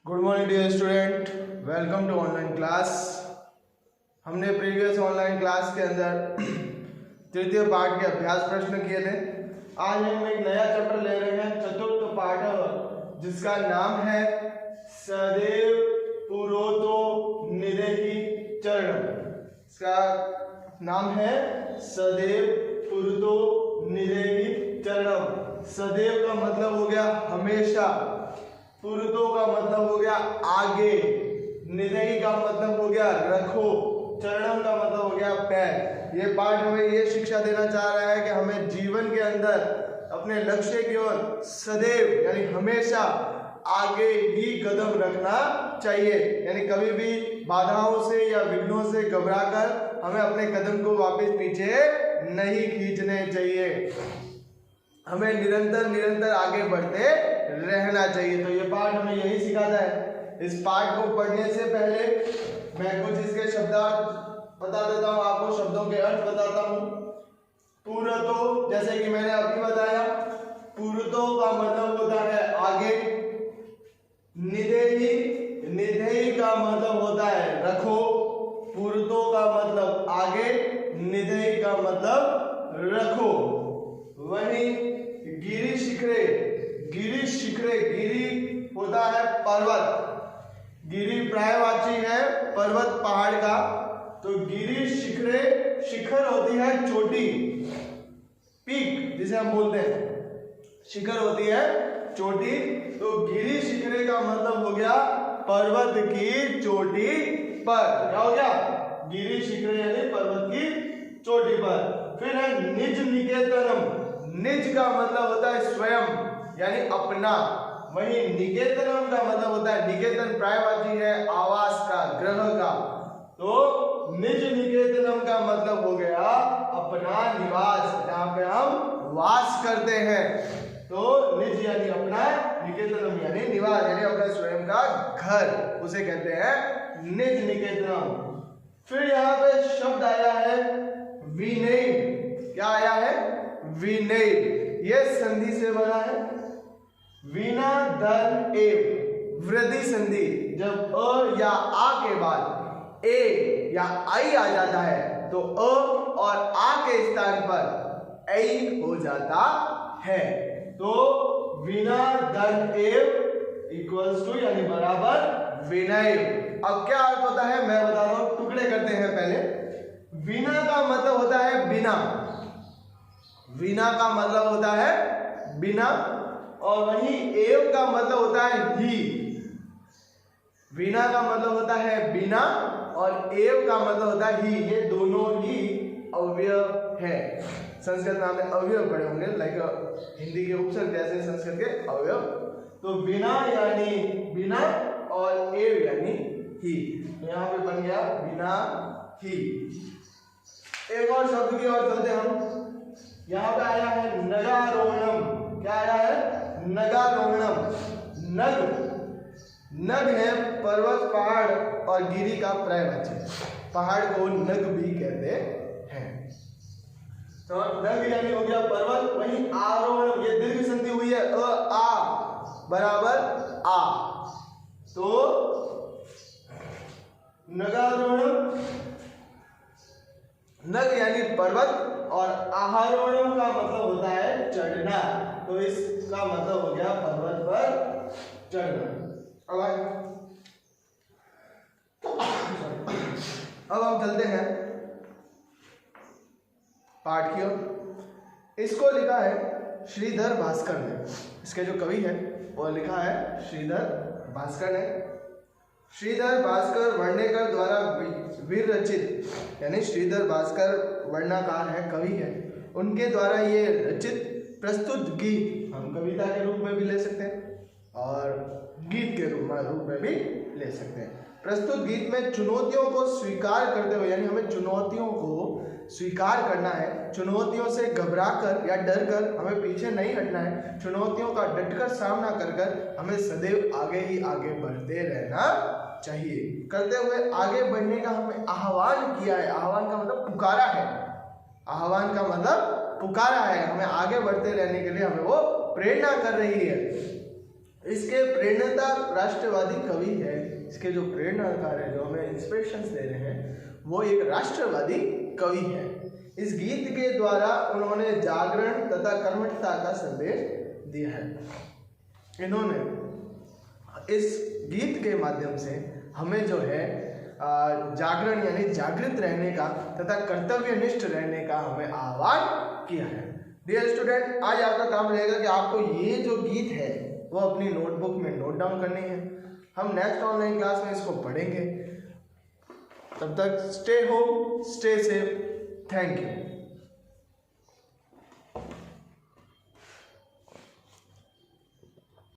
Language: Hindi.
Good morning dear student, welcome to online class. हमने प्रीवियस ऑनलाइन क्लास के अंदर तृतीय पाठ के अभ्यास प्रश्न किए थे। आज हम एक नया चैप्टर ले रहे हैं, चतुर्थ पाठ, जिसका नाम है सदैव पुरोतो निदेहि चरणम। इसका नाम है सदैव पुरोतो निदेहि चरणम। सदैव का मतलब हो गया हमेशा, पुरुतो का मतलब हो गया आगे, निदेहि का मतलब हो गया रखो, चरणम का मतलब हो गया पैर। ये पाठ हमें ये शिक्षा देना चाह रहा है कि हमें जीवन के अंदर अपने लक्ष्य की ओर सदैव यानी हमेशा आगे ही कदम रखना चाहिए। यानी कभी भी बाधाओं से या विघ्नों से घबराकर हमें अपने कदम को वापस पीछे नहीं खींचने चाहिए। हमें निरंतर आगे बढ़ते रहना चाहिए। तो ये पाठ हमें यही सिखाता है। इस पाठ को पढ़ने से पहले मैं कुछ इसके शब्दार्थ बता देता हूँ, आपको शब्दों के अर्थ बताता हूँ। पुरतो, जैसे कि मैंने अभी बताया, पुरतो का मतलब होता है आगे। निदेहि, निदेहि का मतलब होता है रखो। पुरतो का मतलब आगे, निदेहि का मतलब रखो। वहीं गिरि शिखरे, गिरि शिखरे, गिरि होता है पर्वत, गिरि पर्यायवाची है पर्वत पहाड़ का। तो गिरि शिखरे, शिखर होती है चोटी, पीक जिसे हम बोलते हैं, शिखर होती है चोटी। तो गिरि शिखरे का मतलब हो गया पर्वत की चोटी पर। क्या हो गया? गिरि शिखरे यानी पर्वत की चोटी पर। फिर है निज निकेतनम। निज का मतलब होता है स्वयं यानी अपना। वहीं निकेतनम का मतलब होता है, निकेतन पर्यायवाची है आवास का, ग्रह का। तो निज निकेतनम का मतलब हो गया अपना निवास, जहां पे हम वास करते हैं। तो निज यानी अपना, निकेतनम यानी निवास यानी अपना स्वयं का घर, उसे कहते हैं निज निकेतनम। फिर यहाँ पे शब्द आया है विनय। क्या आया है? विनय। ये संधि से बना है, विना धन एव, वृद्धि संधि। जब अ या आ के बाद ए या आई आ जाता है तो अ और आ के स्थान पर ऐ हो जाता है। तो विना धन एव इक्वल्स टू यानी बराबर विनय। अब क्या अर्थ होता है मैं बता रहा हूं, टुकड़े करते हैं पहले। विना का मतलब होता है बिना, विना का मतलब होता है बिना, और वहीं एव का मतलब होता है ही। विना का मतलब होता है बिना और एव का मतलब होता है ही। ये दोनों ही अवयव है। संस्कृत में आपने अवयव पढ़े होंगे, लाइक हिंदी के उपसर्ग जैसे संस्कृत के अवयव। तो बिना यानी बिना और एव यानी ही। यहाँ पे बन गया बिना ही। एक और शब्द की ओर चलते हम। यहाँ पे आया है नगारोहणम। क्या आया है? नगारोहणम। नग, नग है पर्वत, पहाड़ और गिरी का पर्यायवाची। पहाड़ को नग भी कहते हैं। तो नग यानी हो गया पर्वत। वहीं आरोहण, ये दीर्घ संधि हुई है, अ आ बराबर आ। तो नगारोहणम, नग यानी पर्वत, और आरोहणम का मतलब होता है चढ़ना। तो इसका मतलब हो गया पर्वत पर चढ़ना। अब हम चलते हैं पाठ की ओर। इसको लिखा है श्रीधर भास्कर ने। इसके जो कवि है वो लिखा है श्रीधर भास्कर ने। श्रीधर भास्कर वर्णेकर द्वारा विरचित, यानी श्रीधर भास्कर वर्णनाकार है, कवि है, उनके द्वारा ये रचित प्रस्तुत गीत हम कविता के रूप में भी ले सकते हैं और गीत के रूप में भी ले सकते हैं। प्रस्तुत गीत में चुनौतियों को स्वीकार करते हुए, यानी हमें चुनौतियों को स्वीकार करना है, चुनौतियों से घबराकर या डर कर हमें पीछे नहीं हटना है, चुनौतियों का डटकर सामना कर हमें सदैव आगे ही आगे बढ़ते रहना चाहिए। करते हुए आगे बढ़ने का हमें आह्वान किया है। आह्वान का मतलब पुकारा है, आह्वान का मतलब पुकारा है। हमें आगे बढ़ते रहने के लिए हमें वो प्रेरणा कर रही है। इसके प्रेरणा राष्ट्रवादी कवि है। इसके जो प्रेरणाकार है, जो हमें इंस्पिरेशंस दे रहे हैं, वो एक राष्ट्रवादी कवि है। इस गीत के द्वारा उन्होंने जागरण तथा कर्मठता का संदेश दिया है। इन्होंने इस गीत के माध्यम से हमें जो है जागरण यानी जागृत रहने का तथा कर्तव्यनिष्ठ रहने का हमें आह्वान किया है। डियर स्टूडेंट, आज आपका काम रहेगा कि आपको ये जो गीत है वो अपनी नोटबुक में नोट डाउन करनी है। हम नेक्स्ट ऑनलाइन क्लास में इसको पढ़ेंगे। तब तक stay home, stay safe. Thank you.